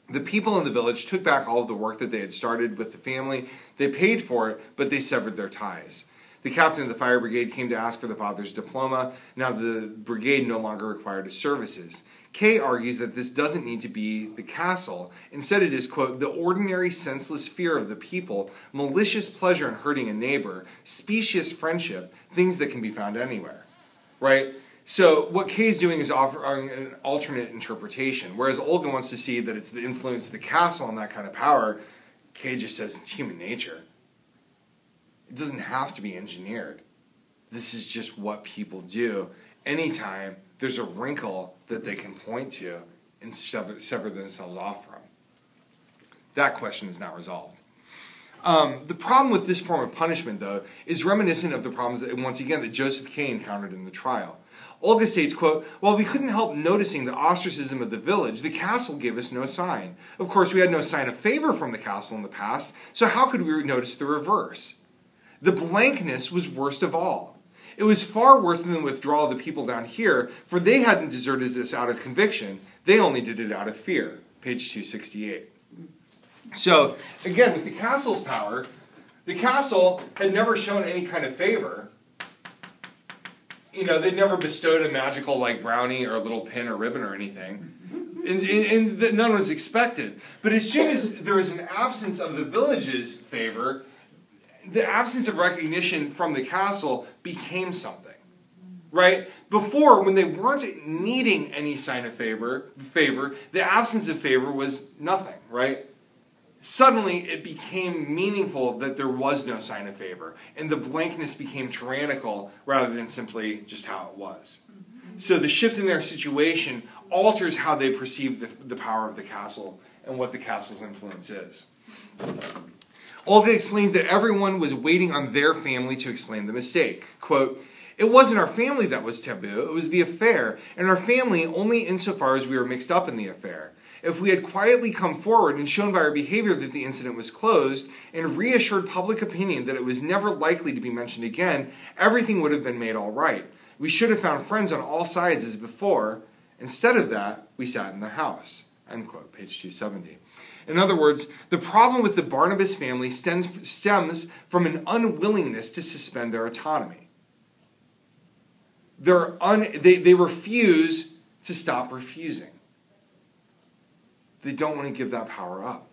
The people in the village took back all of the work that they had started with the family. They paid for it, but they severed their ties. The captain of the fire brigade came to ask for the father's diploma. Now the brigade no longer required his services. Kay argues that this doesn't need to be the castle. Instead it is, quote, the ordinary senseless fear of the people, malicious pleasure in hurting a neighbor, specious friendship, things that can be found anywhere. Right? So what Kay's doing is offering an alternate interpretation. Whereas Olga wants to see that it's the influence of the castle and that kind of power, Kay just says it's human nature. It doesn't have to be engineered. This is just what people do anytime there's a wrinkle that they can point to and sever themselves off from. That question is not resolved. The problem with this form of punishment, though, is reminiscent of the problems that, once again, that Joseph Kay encountered in the trial. Olga states, quote, while we couldn't help noticing the ostracism of the village, the castle gave us no sign. Of course, we had no sign of favor from the castle in the past, so how could we notice the reverse? The blankness was worst of all. It was far worse than the withdrawal of the people down here, for they hadn't deserted us out of conviction. They only did it out of fear. Page 268. So, again, with the castle's power, the castle had never shown any kind of favor. You know, they'd never bestowed a magical, like, brownie or a little pin or ribbon or anything. And none was expected. But as soon as there was an absence of the village's favor, the absence of recognition from the castle became something. Right? Before, when they weren't needing any sign of favor, the absence of favor was nothing, right? Suddenly, it became meaningful that there was no sign of favor, and the blankness became tyrannical rather than simply just how it was. So the shift in their situation alters how they perceive the power of the castle and what the castle's influence is. Olga explains that everyone was waiting on their family to explain the mistake. Quote, "It wasn't our family that was taboo, it was the affair, and our family only insofar as we were mixed up in the affair. If we had quietly come forward and shown by our behavior that the incident was closed, and reassured public opinion that it was never likely to be mentioned again, everything would have been made all right. We should have found friends on all sides as before. Instead of that, we sat in the house." End quote, page 270. In other words, the problem with the Barnabas family stems from an unwillingness to suspend their autonomy. They refuse to stop refusing. They don't want to give that power up.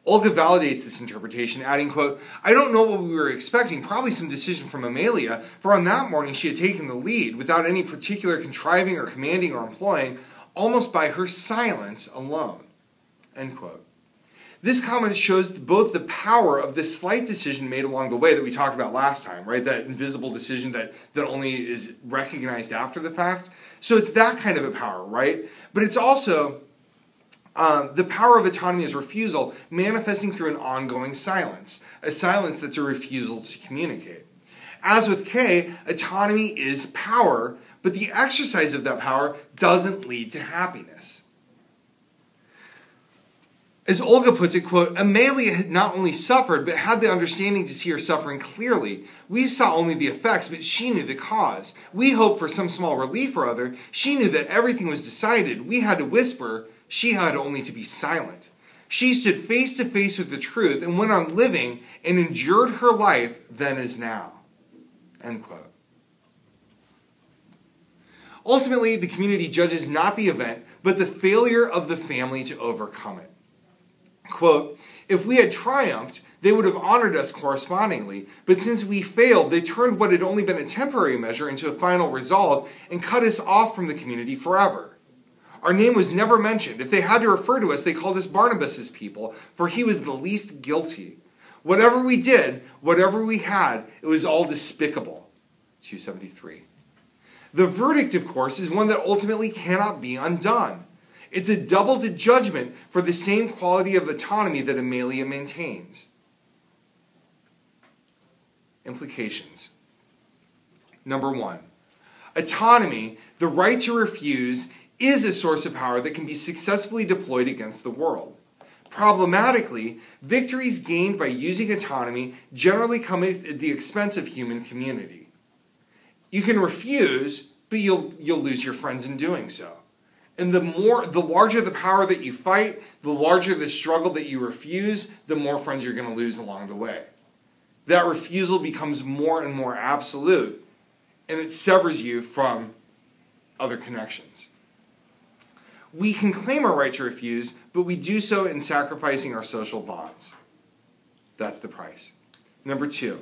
Olga validates this interpretation, adding, quote, "I don't know what we were expecting, probably some decision from Amelia, for on that morning she had taken the lead, without any particular contriving or commanding or employing, almost by her silence alone." End quote. This comment shows both the power of this slight decision made along the way that we talked about last time, right? That invisible decision that only is recognized after the fact. So it's that kind of a power, right? But it's also the power of autonomy as refusal manifesting through an ongoing silence, a silence that's a refusal to communicate. As with K, autonomy is power, but the exercise of that power doesn't lead to happiness. As Olga puts it, quote, "Amelia had not only suffered, but had the understanding to see her suffering clearly. We saw only the effects, but she knew the cause. We hoped for some small relief or other. She knew that everything was decided. We had to whisper. She had only to be silent. She stood face to face with the truth and went on living and endured her life then as now." End quote. Ultimately, the community judges not the event, but the failure of the family to overcome it. Quote, "If we had triumphed, they would have honored us correspondingly, but since we failed, they turned what had only been a temporary measure into a final resolve and cut us off from the community forever. Our name was never mentioned. If they had to refer to us, they called us Barnabas's people, for he was the least guilty. Whatever we did, whatever we had, it was all despicable." 273. The verdict, of course, is one that ultimately cannot be undone. It's a double judgment for the same quality of autonomy that Amelia maintains. Implications. Number one, autonomy, the right to refuse, is a source of power that can be successfully deployed against the world. Problematically, victories gained by using autonomy generally come at the expense of human community. You can refuse, but you'll lose your friends in doing so. And the larger the power that you fight, the larger the struggle that you refuse, the more friends you're going to lose along the way. That refusal becomes more and more absolute, and it severs you from other connections. We can claim our right to refuse, but we do so in sacrificing our social bonds. That's the price. Number two,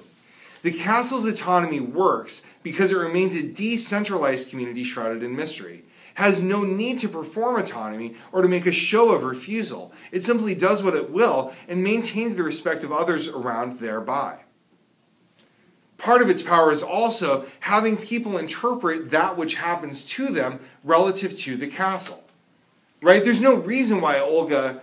the castle's autonomy works because it remains a decentralized community shrouded in mystery. Has no need to perform autonomy or to make a show of refusal. It simply does what it will and maintains the respect of others around thereby. Part of its power is also having people interpret that which happens to them relative to the castle. Right? There's no reason why Olga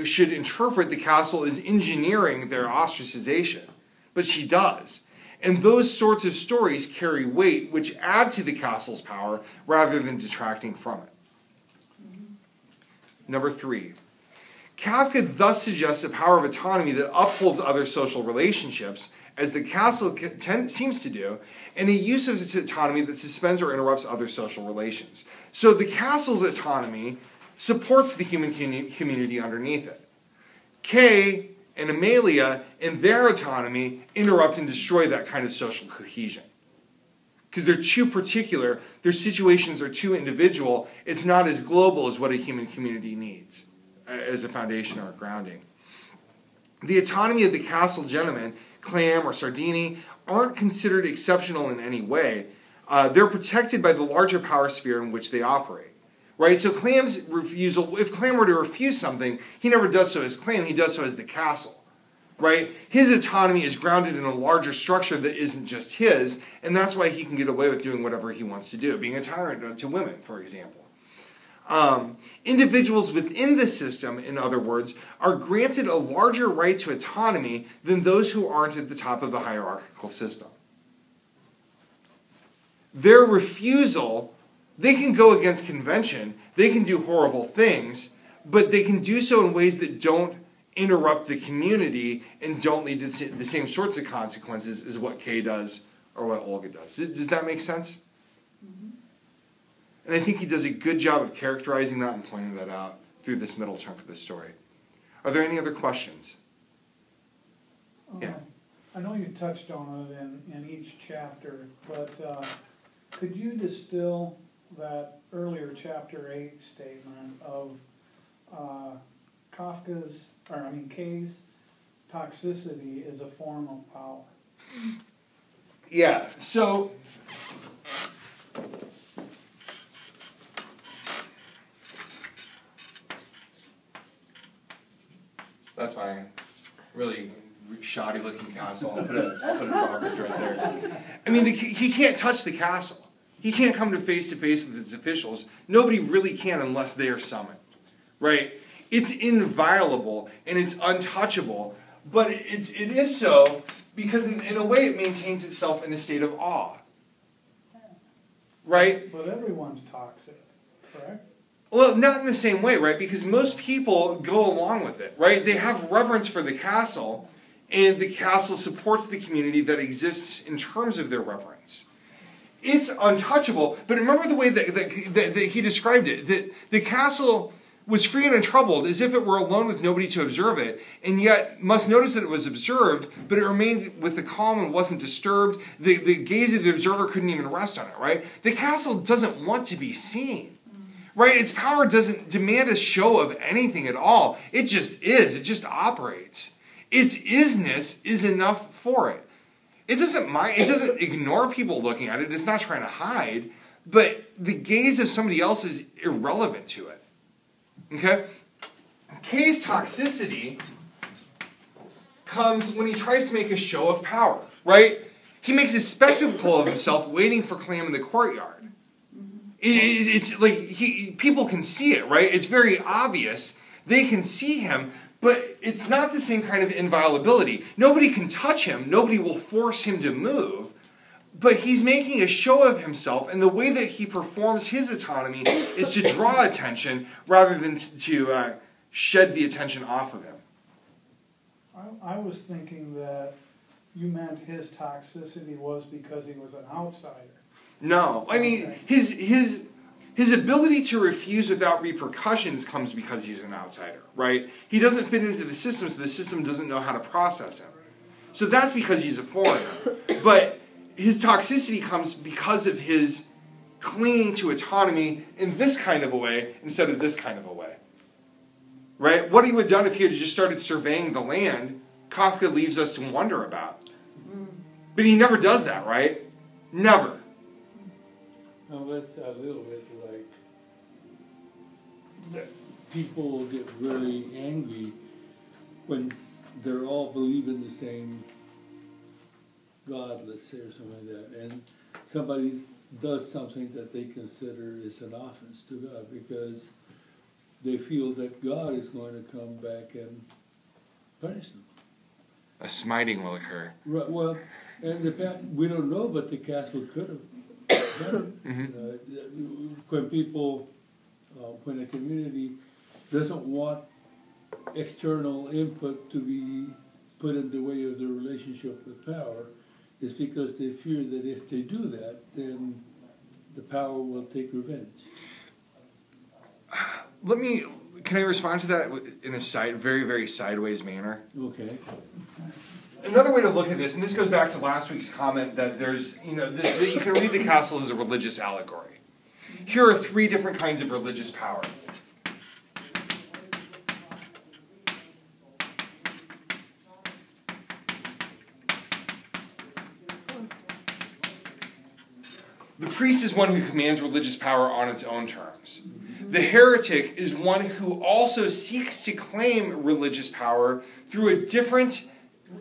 should interpret the castle as engineering their ostracization, but she does. And those sorts of stories carry weight, which add to the castle's power rather than detracting from it. Number three, Kafka thus suggests a power of autonomy that upholds other social relationships, as the castle seems to do, and a use of its autonomy that suspends or interrupts other social relations. So the castle's autonomy supports the human community underneath it. K and Amelia, in their autonomy, interrupt and destroy that kind of social cohesion. Because they're too particular, their situations are too individual, it's not as global as what a human community needs as a foundation or a grounding. The autonomy of the castle gentlemen, Clam or Sardini, aren't considered exceptional in any way. they're protected by the larger power sphere in which they operate. Right? So Clam's refusal, if Clam were to refuse something, he never does so as Clam, he does so as the castle. Right? His autonomy is grounded in a larger structure that isn't just his, and that's why he can get away with doing whatever he wants to do, being a tyrant to women, for example. Individuals within the system, in other words, are granted a larger right to autonomy than those who aren't at the top of the hierarchical system. Their refusal, they can go against convention, they can do horrible things, but they can do so in ways that don't interrupt the community and don't lead to the same sorts of consequences as what Kay does or what Olga does. Does that make sense? Mm-hmm. And I think he does a good job of characterizing that and pointing that out through this middle chunk of the story. Are there any other questions? Yeah. I know you touched on it in each chapter, but could you distill that earlier chapter 8 statement of Kay's toxicity is a form of power? Yeah, so that's my really shoddy looking castle. I'll put a garbage right there. I mean, he can't touch the castle. He can't come to face with its officials. Nobody really can unless they are summoned, right? It's inviolable and it's untouchable, but it is so because in a way it maintains itself in a state of awe, right? But everyone's toxic, correct? Well, not in the same way, right? Because most people go along with it, right? They have reverence for the castle, and the castle supports the community that exists in terms of their reverence. It's untouchable, but remember the way that he described it, that the castle was free and untroubled, as if it were alone with nobody to observe it, and yet must notice that it was observed, but it remained with the calm and wasn't disturbed. The gaze of the observer couldn't even rest on it, right? The castle doesn't want to be seen, right? Its power doesn't demand a show of anything at all. It just is. It just operates. Its isness is enough for it. It doesn't mind. It doesn't ignore people looking at it. It's not trying to hide, but the gaze of somebody else is irrelevant to it. Okay? Kay's toxicity comes when he tries to make a show of power, right? He makes a spectacle of himself waiting for Clam in the courtyard. It's like people can see it, right? It's very obvious. They can see him, but it's not the same kind of inviolability. Nobody can touch him. Nobody will force him to move. But he's making a show of himself, and the way that he performs his autonomy is to draw attention rather than to shed the attention off of him. I was thinking that you meant his toxicity was because he was an outsider. No, I mean, his ability to refuse without repercussions comes because he's an outsider, right? He doesn't fit into the system, so the system doesn't know how to process him. So that's because he's a foreigner. But his toxicity comes because of his clinging to autonomy in this kind of a way instead of this kind of a way. Right? What he would have done if he had just started surveying the land, Kafka leaves us to wonder about. But he never does that, right? Never. Now that's a little bit like people get really angry when they're all believing the same God, let's say, or something like that, and somebody does something that they consider is an offense to God because they feel that God is going to come back and punish them. A smiting will occur. Right, well, and we don't know, but the castle could have. When people, when a community doesn't want external input to be put in the way of their relationship with power, it's because they fear that if they do that, then the power will take revenge. Can I respond to that in a very, very sideways manner? Okay. Another way to look at this, and this goes back to last week's comment that there's, that you can read the castle as a religious allegory. Here are 3 different kinds of religious power. The priest is one who commands religious power on its own terms. The heretic is one who also seeks to claim religious power through a different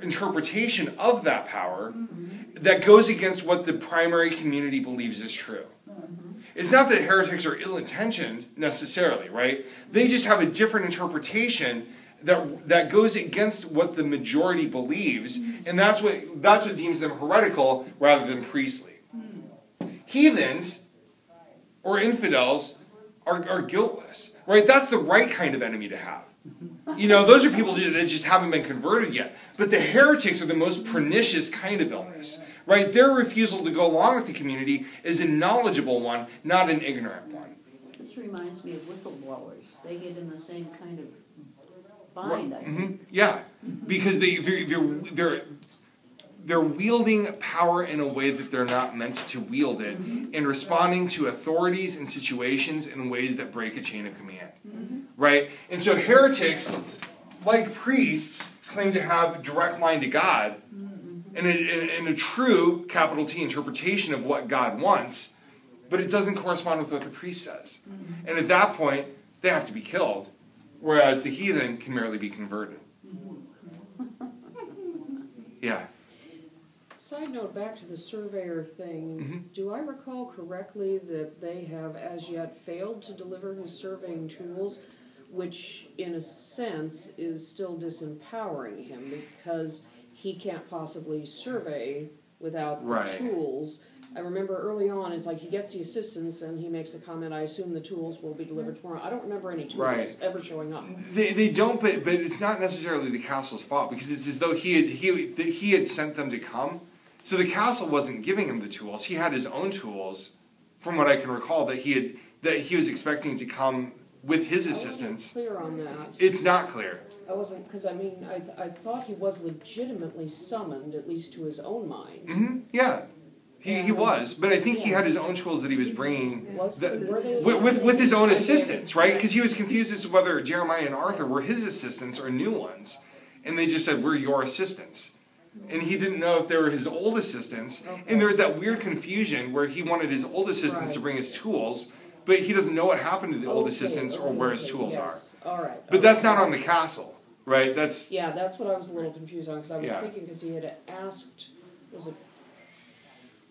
interpretation of that power that goes against what the primary community believes is true. It's not that heretics are ill-intentioned necessarily, right? They just have a different interpretation that goes against what the majority believes, and that's what deems them heretical rather than priestly. Heathens or infidels are guiltless, right? That's the right kind of enemy to have. Those are people that just haven't been converted yet. But the heretics are the most pernicious kind of illness, right? Their refusal to go along with the community is a knowledgeable one, not an ignorant one. This reminds me of whistleblowers. They get in the same kind of bind, I think. Yeah, because they're wielding power in a way that they're not meant to wield it, and responding to authorities and situations in ways that break a chain of command. Right? And so heretics, like priests, claim to have direct line to God and a true, capital T, interpretation of what God wants, but it doesn't correspond with what the priest says. And at that point, they have to be killed, whereas the heathen can merely be converted. Yeah. Side note, back to the surveyor thing, do I recall correctly that they have as yet failed to deliver his surveying tools, which in a sense is still disempowering him because he can't possibly survey without the tools. I remember early on, it's like he gets the assistance and he makes a comment, I assume the tools will be delivered tomorrow. I don't remember any tools ever showing up. They don't, but it's not necessarily the castle's fault, because it's as though he had sent them to come. So the castle wasn't giving him the tools. He had his own tools, from what I can recall, that he was expecting to come with his assistance. I wasn't clear on that. It's not clear. I wasn't, because I thought he was legitimately summoned, at least to his own mind. Yeah. He was, but I think he had his own tools that he was bringing with his own assistants, right? Because he was confused as to whether Jeremiah and Arthur were his assistants or new ones. And they just said, we're your assistants. And he didn't know if they were his old assistants. And there was that weird confusion where he wanted his old assistants to bring his tools, but he doesn't know what happened to the old assistants or where his tools are. All right. But that's not on the castle, right? That's what I was a little confused on, because I was thinking, because he had asked, was it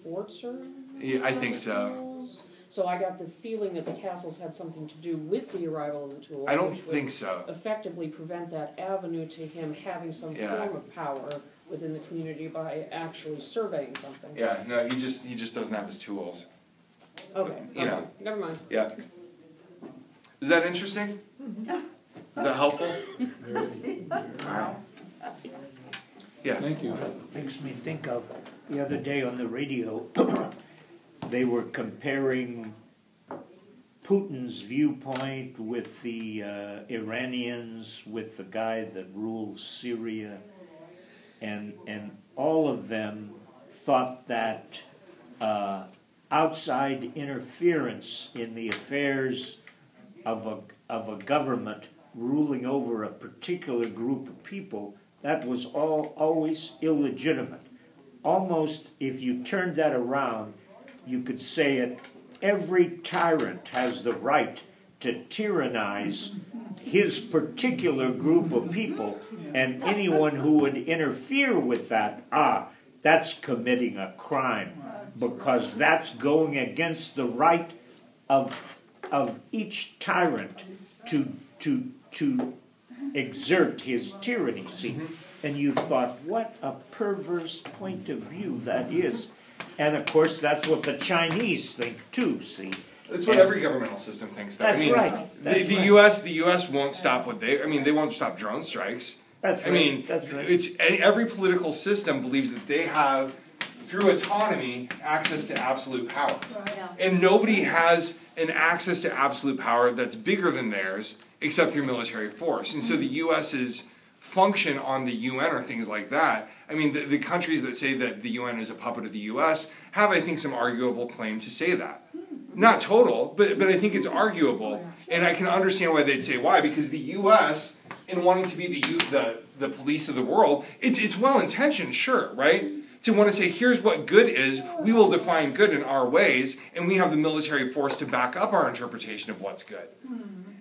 Schwartzer? Yeah, I think so. So I got the feeling that the castles had something to do with the arrival of the tools. I don't think so. Effectively prevent that avenue to him having some form of power within the community by actually surveying something. Yeah, no, he just doesn't have his tools. Okay, never mind. Yeah. Is that interesting? Is that helpful? Very. Alright. Yeah. Thank you. Makes me think of the other day on the radio, they were comparing Putin's viewpoint with the Iranians, with the guy that rules Syria, and all of them thought that outside interference in the affairs of a government ruling over a particular group of people, that was always illegitimate. Almost, if you turned that around, you could say it, every tyrant has the right to tyrannize his particular group of people, and anyone who would interfere with that, that's committing a crime, because that's going against the right of each tyrant to exert his tyranny, see? And you thought, what a perverse point of view that is. And of course, that's what the Chinese think too, see? That's what every governmental system thinks. That's right. The U.S. won't stop they won't stop drone strikes. That's right. That's right. It's every political system believes that they have, through autonomy, access to absolute power. And nobody has an access to absolute power that's bigger than theirs except through military force. And so the U.S.'s function on the UN or things like that, I mean, the countries that say that the UN is a puppet of the U.S. have, I think, some arguable claim to say that. Not total, but I think it's arguable. And I can understand why they'd say why, because the U.S., in wanting to be the police of the world, it's well-intentioned, sure, right? to want to say, here's what good is, we will define good in our ways, and we have the military force to back up our interpretation of what's good.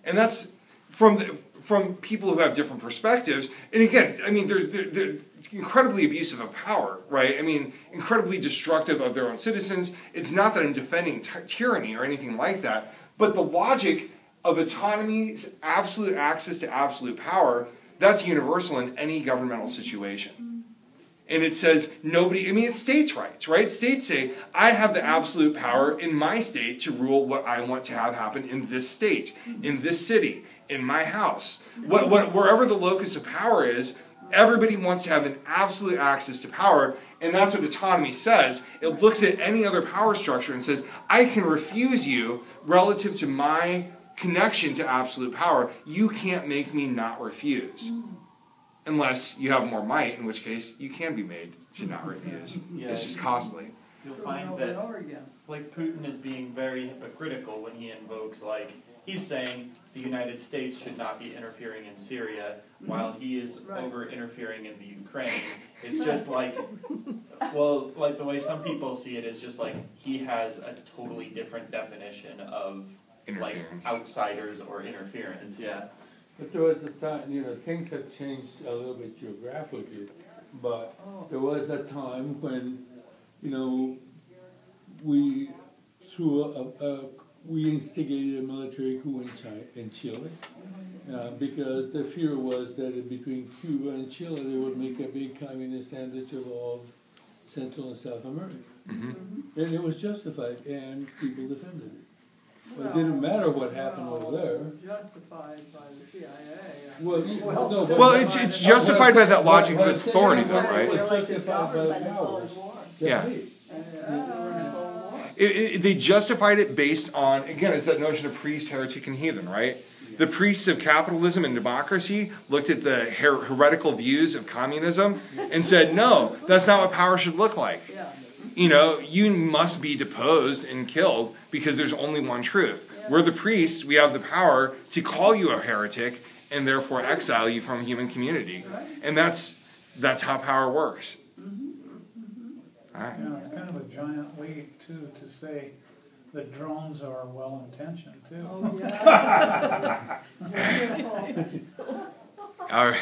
And that's from people who have different perspectives. And again, I mean, they're incredibly abusive of power, right? I mean, incredibly destructive of their own citizens. It's not that I'm defending tyranny or anything like that, but the logic of autonomy's absolute access to absolute power, that's universal in any governmental situation. And it says nobody, I mean, it's states' rights, right? States say, I have the absolute power in my state to rule what I want to have happen in this state, in this city, in my house. Wherever the locus of power is, everybody wants to have an absolute access to power, and that's what autonomy says. It looks at any other power structure and says, I can refuse you relative to my connection to absolute power. You can't make me not refuse. Unless you have more might, in which case you can be made to not refuse. Yeah. It's just costly. You'll find that, like, Putin is being very hypocritical when he invokes, like, he's saying the United States should not be interfering in Syria while he is over interfering in the Ukraine. It's just like, well, like the way some people see it is just like he has a totally different definition of like outsiders or interference. Yeah. But there was a time, things have changed a little bit geographically, but there was a time when, we we instigated a military coup in Chile, because the fear was that between Cuba and Chile they would make a big communist sandwich of all Central and South America. Mm-hmm. And it was justified, and people defended it. Well, it didn't matter what happened over there. Justified by the CIA. Well, it's justified by that logic of authority, though, right? It's justified by the powers. Yeah. They justified it based on, again, it's that notion of priest, heretic, and heathen, right? The priests of capitalism and democracy looked at the heretical views of communism and said, no, that's not what power should look like. You must be deposed and killed because there's only one truth. We're the priests, we have the power to call you a heretic and therefore exile you from human community. And that's how power works. All right. It's kind of a giant leap, too, to say that drones are well-intentioned, too. Oh, yeah. All right.